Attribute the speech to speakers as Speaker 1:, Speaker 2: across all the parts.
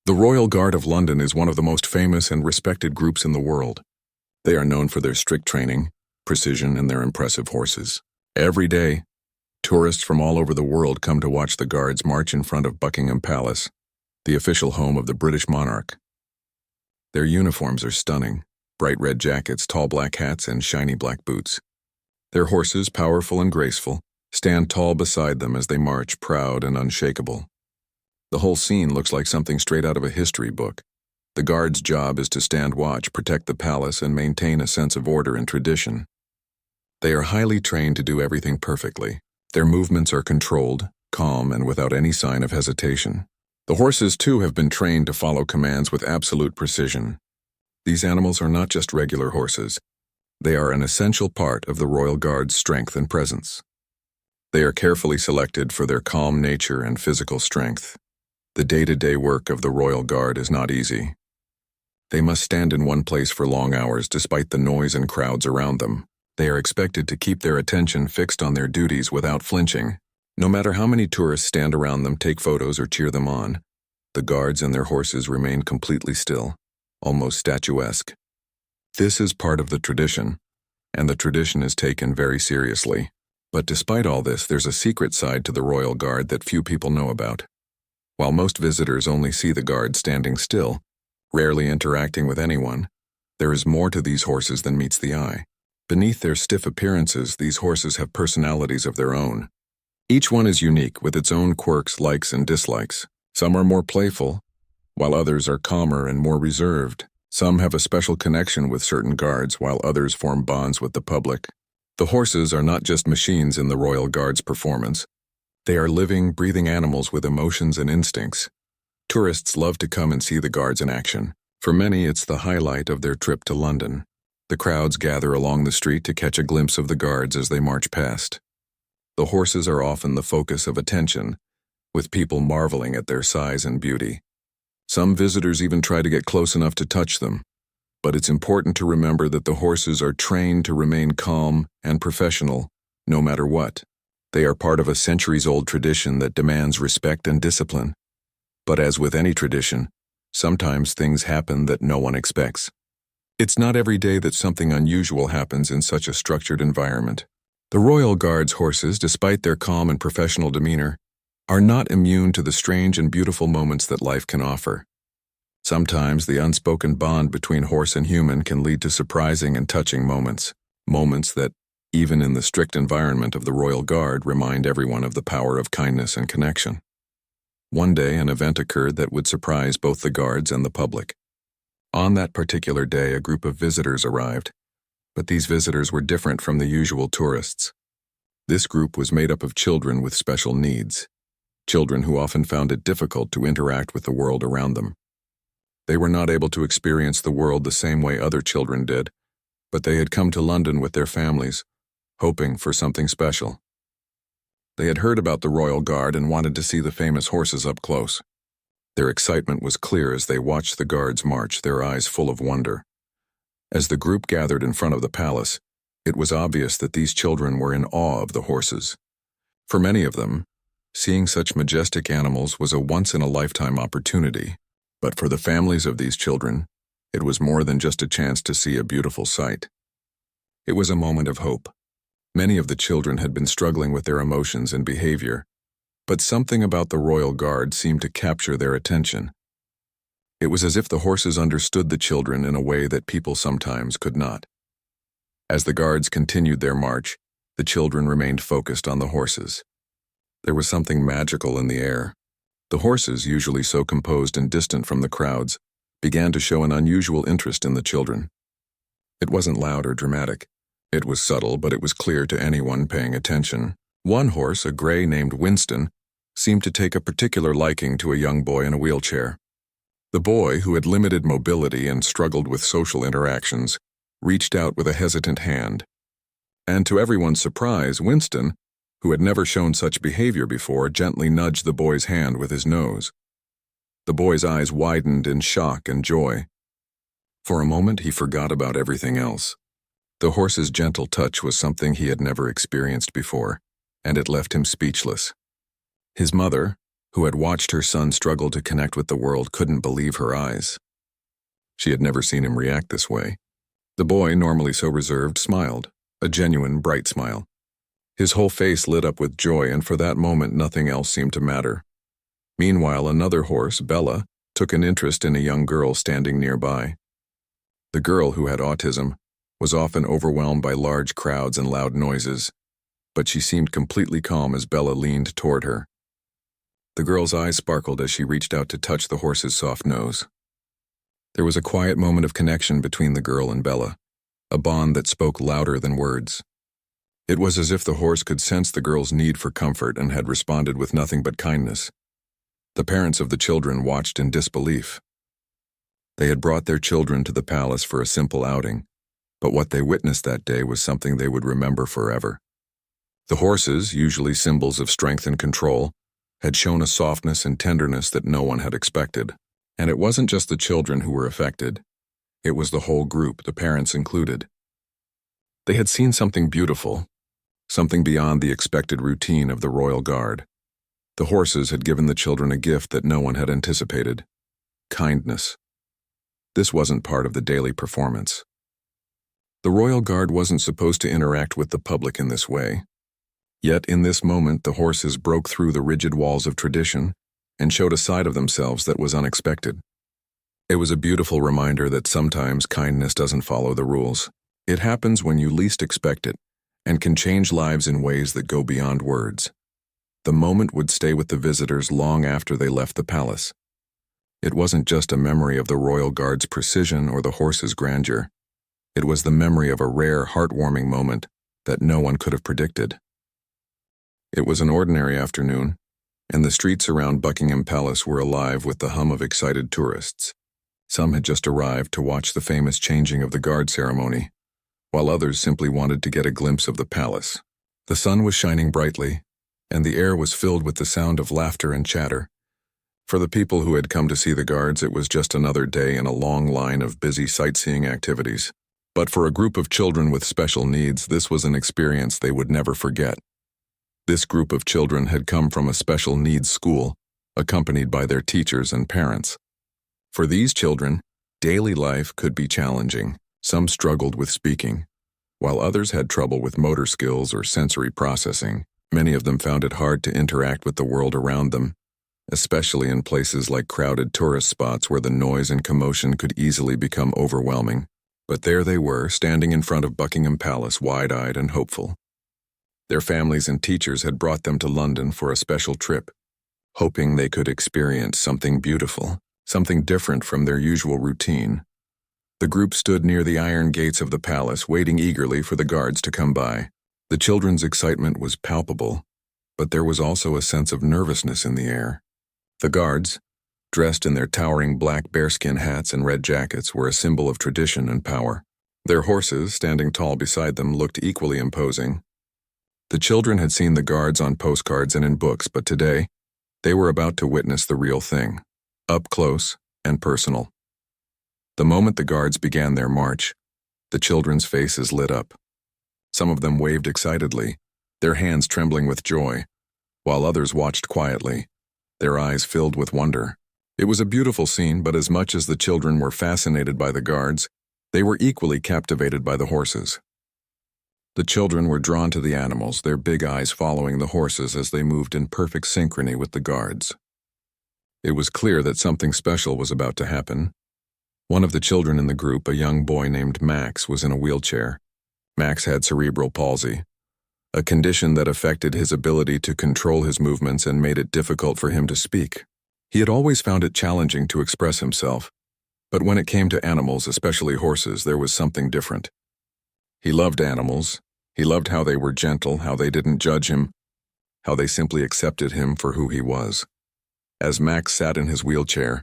Speaker 1: The Royal Guard of London is one of the most famous and respected groups in the world. They are known for their strict training, precision, and their impressive horses. Every day, tourists from all over the world come to watch the Guards march in front of Buckingham Palace, the official home of the British monarch. Their uniforms are stunning: bright red jackets, tall black hats, and shiny black boots. Their horses, powerful and graceful, stand tall beside them as they march, proud and unshakable. The whole scene looks like something straight out of a history book. The Guard's job is to stand watch, protect the palace, and maintain a sense of order and tradition. They are highly trained to do everything perfectly. Their movements are controlled, calm, and without any sign of hesitation. The horses, too, have been trained to follow commands with absolute precision. These animals are not just regular horses. They are an essential part of the Royal Guard's strength and presence. They are carefully selected for their calm nature and physical strength. The day-to-day work of the Royal Guard is not easy. They must stand in one place for long hours despite the noise and crowds around them. They are expected to keep their attention fixed on their duties without flinching. No matter how many tourists stand around them, take photos, or cheer them on, the Guards and their horses remain completely still, almost statuesque. This is part of the tradition, and the tradition is taken very seriously. But despite all this, there's a secret side to the Royal Guard that few people know about. While most visitors only see the Guard standing still, rarely interacting with anyone, there is more to these horses than meets the eye. Beneath their stiff appearances, these horses have personalities of their own. Each one is unique, with its own quirks, likes, and dislikes. Some are more playful, while others are calmer and more reserved. Some have a special connection with certain guards, while others form bonds with the public. The horses are not just machines in the Royal Guard's performance. They are living, breathing animals with emotions and instincts. Tourists love to come and see the Guards in action. For many, it's the highlight of their trip to London. The crowds gather along the street to catch a glimpse of the Guards as they march past. The horses are often the focus of attention, with people marveling at their size and beauty. Some visitors even try to get close enough to touch them. But it's important to remember that the horses are trained to remain calm and professional, no matter what. They are part of a centuries-old tradition that demands respect and discipline. But as with any tradition, sometimes things happen that no one expects. It's not every day that something unusual happens in such a structured environment. The Royal Guard's horses, despite their calm and professional demeanor, are not immune to the strange and beautiful moments that life can offer. Sometimes the unspoken bond between horse and human can lead to surprising and touching moments that, even in the strict environment of the Royal Guard, remind everyone of the power of kindness and connection. One day, an event occurred that would surprise both the Guards and the public. On that particular day, a group of visitors arrived, but these visitors were different from the usual tourists. This group was made up of children with special needs, children who often found it difficult to interact with the world around them. They were not able to experience the world the same way other children did, but they had come to London with their families, hoping for something special. They had heard about the Royal Guard and wanted to see the famous horses up close. Their excitement was clear as they watched the Guards march, their eyes full of wonder. As the group gathered in front of the palace, it was obvious that these children were in awe of the horses. For many of them, seeing such majestic animals was a once-in-a-lifetime opportunity. But for the families of these children, it was more than just a chance to see a beautiful sight. It was a moment of hope. Many of the children had been struggling with their emotions and behavior, but something about the Royal Guard seemed to capture their attention. It was as if the horses understood the children in a way that people sometimes could not. As the Guards continued their march, the children remained focused on the horses. There was something magical in the air. The horses, usually so composed and distant from the crowds, began to show an unusual interest in the children. It wasn't loud or dramatic. It was subtle, but it was clear to anyone paying attention. One horse, a gray named Winston, seemed to take a particular liking to a young boy in a wheelchair. The boy, who had limited mobility and struggled with social interactions, reached out with a hesitant hand. And to everyone's surprise, Winston, who had never shown such behavior before, gently nudged the boy's hand with his nose. The boy's eyes widened in shock and joy. For a moment, he forgot about everything else. The horse's gentle touch was something he had never experienced before, and it left him speechless. His mother, who had watched her son struggle to connect with the world, couldn't believe her eyes. She had never seen him react this way. The boy, normally so reserved, smiled, a genuine, bright smile. His whole face lit up with joy, and for that moment nothing else seemed to matter. Meanwhile, another horse, Bella, took an interest in a young girl standing nearby. The girl, who had autism, was often overwhelmed by large crowds and loud noises, but she seemed completely calm as Bella leaned toward her. The girl's eyes sparkled as she reached out to touch the horse's soft nose. There was a quiet moment of connection between the girl and Bella, a bond that spoke louder than words. It was as if the horse could sense the girl's need for comfort and had responded with nothing but kindness. The parents of the children watched in disbelief. They had brought their children to the palace for a simple outing, but what they witnessed that day was something they would remember forever. The horses, usually symbols of strength and control, had shown a softness and tenderness that no one had expected. And it wasn't just the children who were affected. It was the whole group, the parents included. They had seen something beautiful, something beyond the expected routine of the royal guard. The horses had given the children a gift that no one had anticipated: kindness. This wasn't part of the daily performance. The royal guard wasn't supposed to interact with the public in this way. Yet in this moment, the horses broke through the rigid walls of tradition and showed a side of themselves that was unexpected. It was a beautiful reminder that sometimes kindness doesn't follow the rules. It happens when you least expect it, and can change lives in ways that go beyond words. The moment would stay with the visitors long after they left the palace. It wasn't just a memory of the royal guard's precision or the horse's grandeur. It was the memory of a rare, heartwarming moment that no one could have predicted. It was an ordinary afternoon, and the streets around Buckingham Palace were alive with the hum of excited tourists. Some had just arrived to watch the famous changing of the guard ceremony, while others simply wanted to get a glimpse of the palace. The sun was shining brightly, and the air was filled with the sound of laughter and chatter. For the people who had come to see the guards, it was just another day in a long line of busy sightseeing activities. But for a group of children with special needs, this was an experience they would never forget. This group of children had come from a special needs school, accompanied by their teachers and parents. For these children, daily life could be challenging. Some struggled with speaking, while others had trouble with motor skills or sensory processing. Many of them found it hard to interact with the world around them, especially in places like crowded tourist spots where the noise and commotion could easily become overwhelming. But there they were, standing in front of Buckingham Palace, wide-eyed and hopeful. Their families and teachers had brought them to London for a special trip, hoping they could experience something beautiful, something different from their usual routine. The group stood near the iron gates of the palace, waiting eagerly for the guards to come by. The children's excitement was palpable, but there was also a sense of nervousness in the air. The guards, dressed in their towering black bearskin hats and red jackets, were a symbol of tradition and power. Their horses, standing tall beside them, looked equally imposing. The children had seen the guards on postcards and in books, but today, they were about to witness the real thing, up close and personal. The moment the guards began their march, the children's faces lit up. Some of them waved excitedly, their hands trembling with joy, while others watched quietly, their eyes filled with wonder. It was a beautiful scene, but as much as the children were fascinated by the guards, they were equally captivated by the horses. The children were drawn to the animals, their big eyes following the horses as they moved in perfect synchrony with the guards. It was clear that something special was about to happen. One of the children in the group, a young boy named Max, was in a wheelchair. Max had cerebral palsy, a condition that affected his ability to control his movements and made it difficult for him to speak. He had always found it challenging to express himself, but when it came to animals, especially horses, there was something different. He loved animals. He loved how they were gentle, how they didn't judge him, how they simply accepted him for who he was. As Max sat in his wheelchair,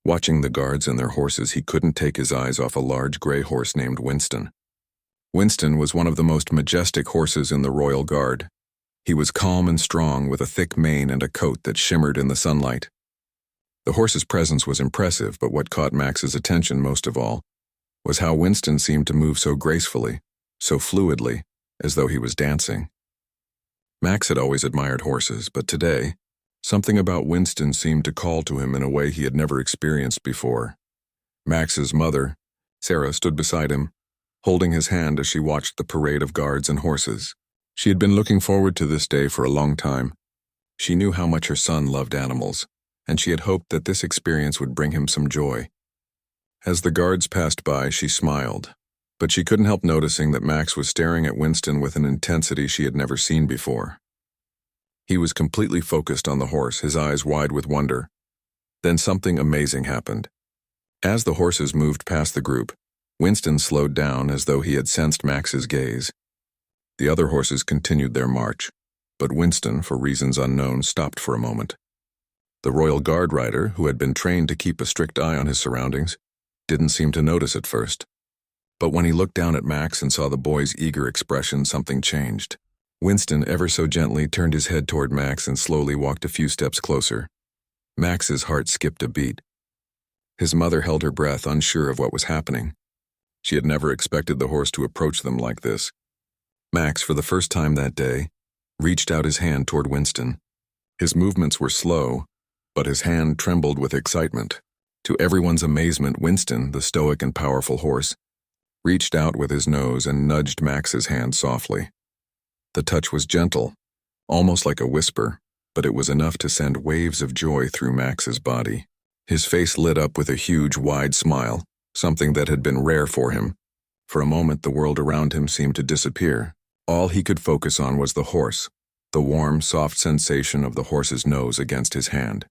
Speaker 1: watching the guards and their horses, he couldn't take his eyes off a large gray horse named Winston. Winston was one of the most majestic horses in the Royal Guard. He was calm and strong, with a thick mane and a coat that shimmered in the sunlight. The horse's presence was impressive, but what caught Max's attention most of all was how Winston seemed to move so gracefully, so fluidly, as though he was dancing. Max had always admired horses, but today, Something about Winston seemed to call to him in a way he had never experienced before. Max's mother, Sarah, stood beside him, holding his hand as she watched the parade of guards and horses. She had been looking forward to this day for a long time. She knew how much her son loved animals, and she had hoped that this experience would bring him some joy. As the guards passed by, she smiled, but she couldn't help noticing that Max was staring at Winston with an intensity she had never seen before. He was completely focused on the horse, his eyes wide with wonder. Then something amazing happened. As the horses moved past the group, Winston slowed down as though he had sensed Max's gaze. The other horses continued their march, but Winston, for reasons unknown, stopped for a moment. The royal guard rider, who had been trained to keep a strict eye on his surroundings, didn't seem to notice at first. But when he looked down at Max and saw the boy's eager expression, something changed. Winston ever so gently turned his head toward Max and slowly walked a few steps closer. Max's heart skipped a beat. His mother held her breath, unsure of what was happening. She had never expected the horse to approach them like this. Max, for the first time that day, reached out his hand toward Winston. His movements were slow, but his hand trembled with excitement. To everyone's amazement, Winston, the stoic and powerful horse, reached out with his nose and nudged Max's hand softly. The touch was gentle, almost like a whisper, but it was enough to send waves of joy through Max's body. His face lit up with a huge, wide smile, something that had been rare for him. For a moment, the world around him seemed to disappear. All he could focus on was the horse, the warm, soft sensation of the horse's nose against his hand.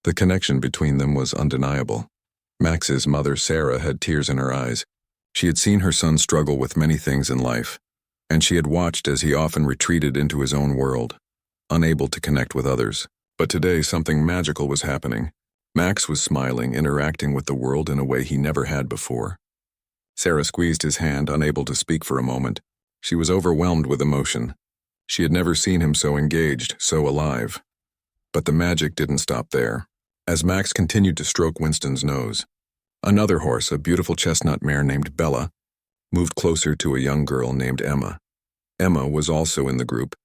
Speaker 1: The connection between them was undeniable. Max's mother, Sarah, had tears in her eyes. She had seen her son struggle with many things in life, and she had watched as he often retreated into his own world, unable to connect with others. But today, something magical was happening. Max was smiling, interacting with the world in a way he never had before. Sarah squeezed his hand, unable to speak for a moment. She was overwhelmed with emotion. She had never seen him so engaged, so alive. But the magic didn't stop there. As Max continued to stroke Winston's nose, another horse, a beautiful chestnut mare named Bella, moved closer to a young girl named Emma. Emma was also in the group,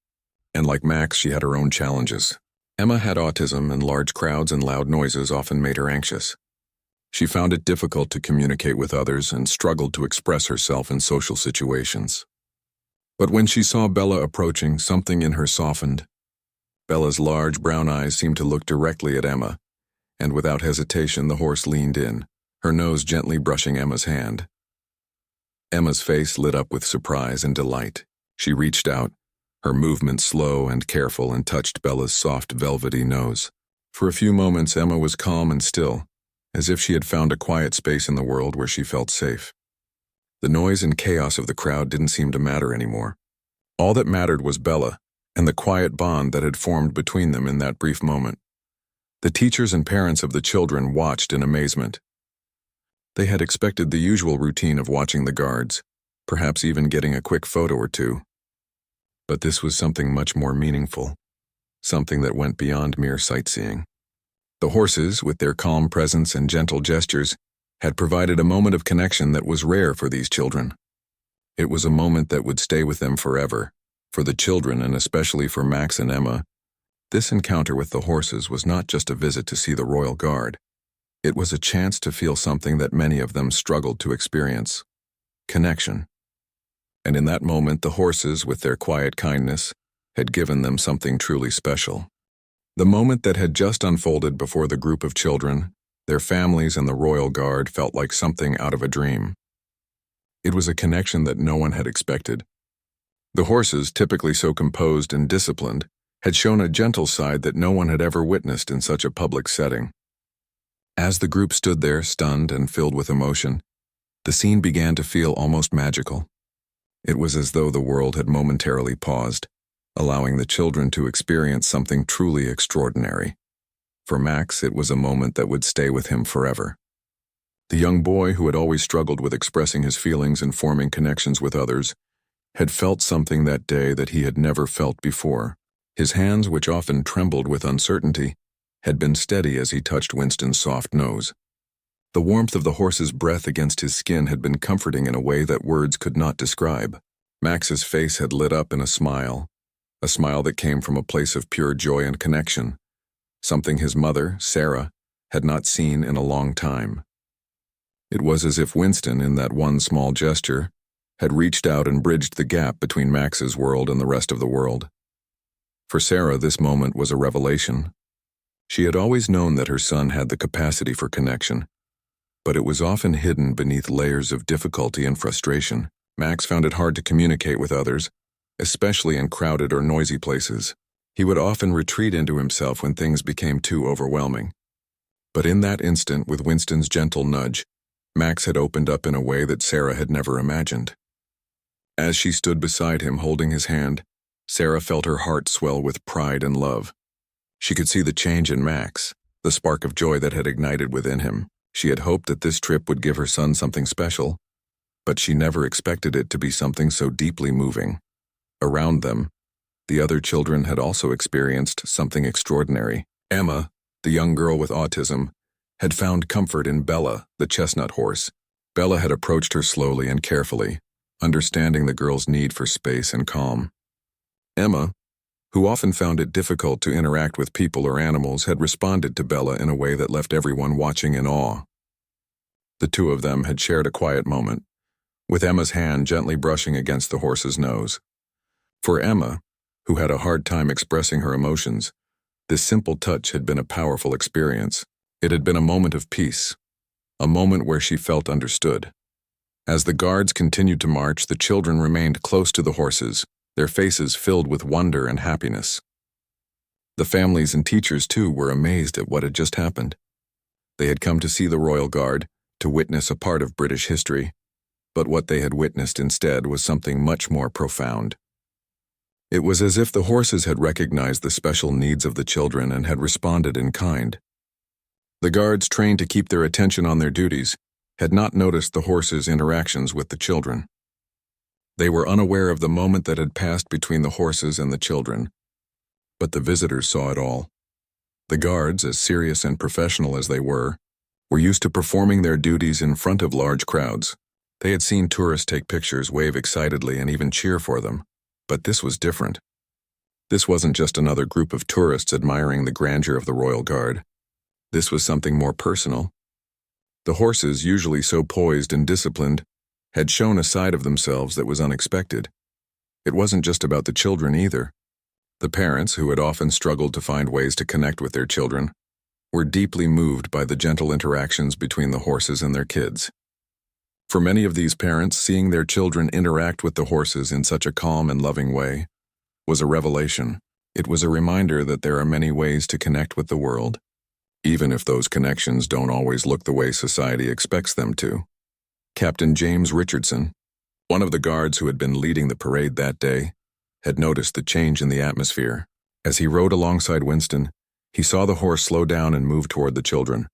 Speaker 1: and like Max, she had her own challenges. Emma had autism, and large crowds and loud noises often made her anxious. She found it difficult to communicate with others and struggled to express herself in social situations. But when she saw Bella approaching, something in her softened. Bella's large brown eyes seemed to look directly at Emma, and without hesitation the horse leaned in, her nose gently brushing Emma's hand. Emma's face lit up with surprise and delight. She reached out, her movements slow and careful, and touched Bella's soft, velvety nose. For a few moments, Emma was calm and still, as if she had found a quiet space in the world where she felt safe. The noise and chaos of the crowd didn't seem to matter anymore. All that mattered was Bella and the quiet bond that had formed between them in that brief moment. The teachers and parents of the children watched in amazement. They had expected the usual routine of watching the guards, perhaps even getting a quick photo or two. But this was something much more meaningful, something that went beyond mere sightseeing. The horses, with their calm presence and gentle gestures, had provided a moment of connection that was rare for these children. It was a moment that would stay with them forever. For the children, and especially for Max and Emma, this encounter with the horses was not just a visit to see the royal guard. It was a chance to feel something that many of them struggled to experience: connection. And in that moment, the horses, with their quiet kindness, had given them something truly special. The moment that had just unfolded before the group of children, their families, and the royal guard felt like something out of a dream. It was a connection that no one had expected. The horses, typically so composed and disciplined, had shown a gentle side that no one had ever witnessed in such a public setting. As the group stood there, stunned and filled with emotion, the scene began to feel almost magical. It was as though the world had momentarily paused, allowing the children to experience something truly extraordinary. For Max, it was a moment that would stay with him forever. The young boy, who had always struggled with expressing his feelings and forming connections with others, had felt something that day that he had never felt before. His hands, which often trembled with uncertainty, had been steady as he touched Winston's soft nose. The warmth of the horse's breath against his skin had been comforting in a way that words could not describe. Max's face had lit up in a smile, a smile that came from a place of pure joy and connection, something his mother, Sarah, had not seen in a long time. It was as if Winston, in that one small gesture, had reached out and bridged the gap between Max's world and the rest of the world. For Sarah, this moment was a revelation. She had always known that her son had the capacity for connection, but it was often hidden beneath layers of difficulty and frustration. Max found it hard to communicate with others, especially in crowded or noisy places. He would often retreat into himself when things became too overwhelming. But in that instant, with Winston's gentle nudge, Max had opened up in a way that Sarah had never imagined. As she stood beside him holding his hand, Sarah felt her heart swell with pride and love. She could see the change in Max, the spark of joy that had ignited within him. She had hoped that this trip would give her son something special, but she never expected it to be something so deeply moving. Around them, the other children had also experienced something extraordinary. Emma, the young girl with autism, had found comfort in Bella, the chestnut horse. Bella had approached her slowly and carefully, understanding the girl's need for space and calm. Emma, who often found it difficult to interact with people or animals, had responded to Bella in a way that left everyone watching in awe. The two of them had shared a quiet moment, with Emma's hand gently brushing against the horse's nose. For Emma, who had a hard time expressing her emotions, this simple touch had been a powerful experience. It had been a moment of peace, a moment where she felt understood. As the guards continued to march, the children remained close to the horses, their faces filled with wonder and happiness. The families and teachers, too, were amazed at what had just happened. They had come to see the Royal Guard, to witness a part of British history, but what they had witnessed instead was something much more profound. It was as if the horses had recognized the special needs of the children and had responded in kind. The guards, trained to keep their attention on their duties, had not noticed the horses' interactions with the children. They were unaware of the moment that had passed between the horses and the children, but the visitors saw it all. The guards, as serious and professional as they were used to performing their duties in front of large crowds. They had seen tourists take pictures, wave excitedly, and even cheer for them. But this was different. This wasn't just another group of tourists admiring the grandeur of the Royal Guard. This was something more personal. The horses, usually so poised and disciplined, had shown a side of themselves that was unexpected. It wasn't just about the children either. The parents, who had often struggled to find ways to connect with their children, were deeply moved by the gentle interactions between the horses and their kids. For many of these parents, seeing their children interact with the horses in such a calm and loving way was a revelation. It was a reminder that there are many ways to connect with the world, even if those connections don't always look the way society expects them to. Captain James Richardson, one of the guards who had been leading the parade that day, had noticed the change in the atmosphere. As he rode alongside Winston, he saw the horse slow down and move toward the children.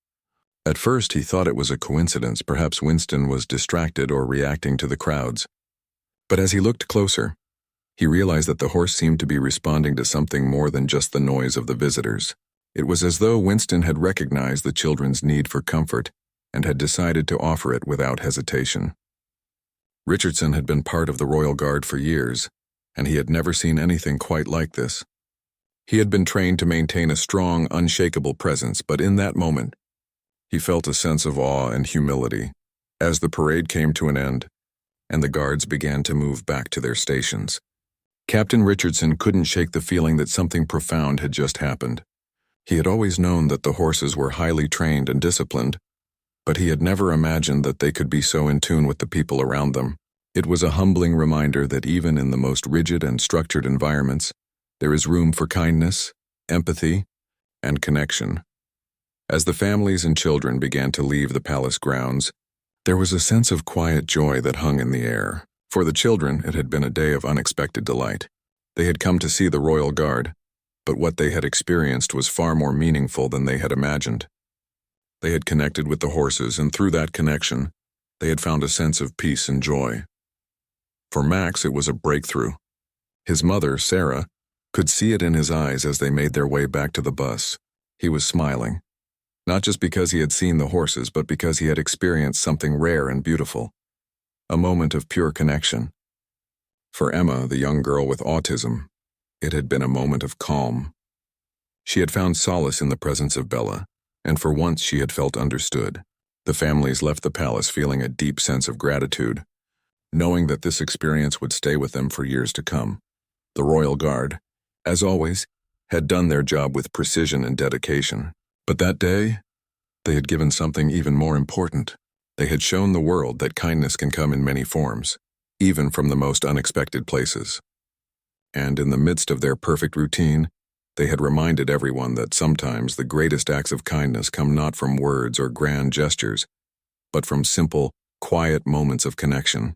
Speaker 1: At first, he thought it was a coincidence. Perhaps Winston was distracted or reacting to the crowds. But as he looked closer, he realized that the horse seemed to be responding to something more than just the noise of the visitors. It was as though Winston had recognized the children's need for comfort and had decided to offer it without hesitation. Richardson had been part of the Royal Guard for years, and he had never seen anything quite like this. He had been trained to maintain a strong, unshakable presence, but in that moment, he felt a sense of awe and humility as the parade came to an end and the guards began to move back to their stations. Captain Richardson couldn't shake the feeling that something profound had just happened. He had always known that the horses were highly trained and disciplined, but he had never imagined that they could be so in tune with the people around them. It was a humbling reminder that even in the most rigid and structured environments, there is room for kindness, empathy, and connection. As the families and children began to leave the palace grounds, there was a sense of quiet joy that hung in the air. For the children, it had been a day of unexpected delight. They had come to see the Royal Guard, but what they had experienced was far more meaningful than they had imagined. They had connected with the horses, and through that connection, they had found a sense of peace and joy. For Max, it was a breakthrough. His mother, Sarah, could see it in his eyes as they made their way back to the bus. He was smiling, not just because he had seen the horses, but because he had experienced something rare and beautiful, a moment of pure connection. For Emma, the young girl with autism, It had been a moment of calm. She had found solace in the presence of Bella, and for once she had felt understood. The families left the palace feeling a deep sense of gratitude, knowing that this experience would stay with them for years to come. The royal guard, as always, had done their job with precision and dedication. But that day, they had given something even more important. They had shown the world that kindness can come in many forms, even from the most unexpected places. And in the midst of their perfect routine, they had reminded everyone that sometimes the greatest acts of kindness come not from words or grand gestures, but from simple, quiet moments of connection.